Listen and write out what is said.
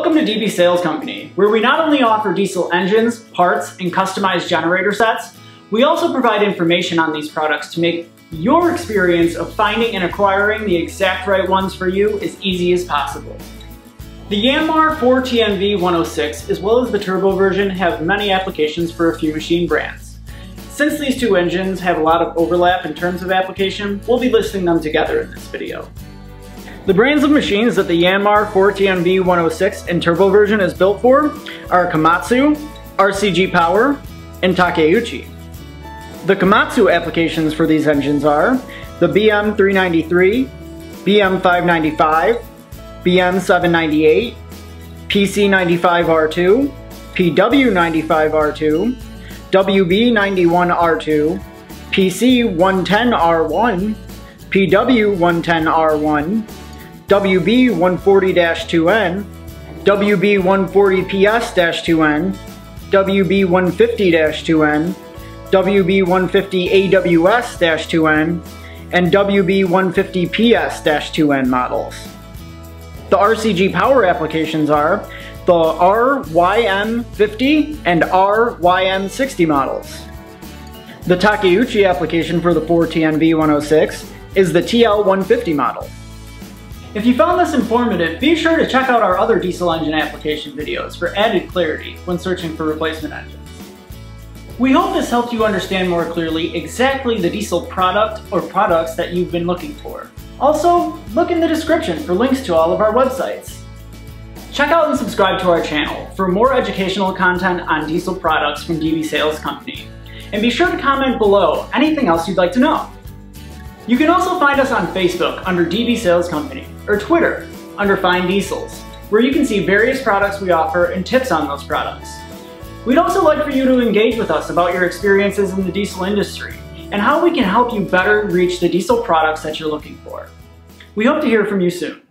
Welcome to DB Sales Company, where we not only offer diesel engines, parts, and customized generator sets, we also provide information on these products to make your experience of finding and acquiring the exact right ones for you as easy as possible. The Yanmar 4TNV106 as well as the turbo version have many applications for a few machine brands. Since these two engines have a lot of overlap in terms of application, we'll be listing them together in this video. The brands of machines that the Yanmar 4TNV106 and turbo version is built for are Komatsu, RCG-Power, and Takeuchi. The Komatsu applications for these engines are the BM393, BM595, BM798, PC95R2, PW95R2, WB91R2, PC110R1, PW110R1, WB140-2N, WB140PS-2N, WB150-2N, WB150AWS-2N, and WB150PS-2N models. The RCG-Power applications are the RYM50 and RYM60 models. The Takeuchi application for the 4TNV106 is the TL150 model. If you found this informative, be sure to check out our other diesel engine application videos for added clarity when searching for replacement engines. We hope this helped you understand more clearly exactly the diesel product or products that you've been looking for. Also, look in the description for links to all of our websites. Check out and subscribe to our channel for more educational content on diesel products from DB Sales Company. And be sure to comment below anything else you'd like to know. You can also find us on Facebook under DB Sales Company, or Twitter under Find Diesels, where you can see various products we offer and tips on those products. We'd also like for you to engage with us about your experiences in the diesel industry and how we can help you better reach the diesel products that you're looking for. We hope to hear from you soon.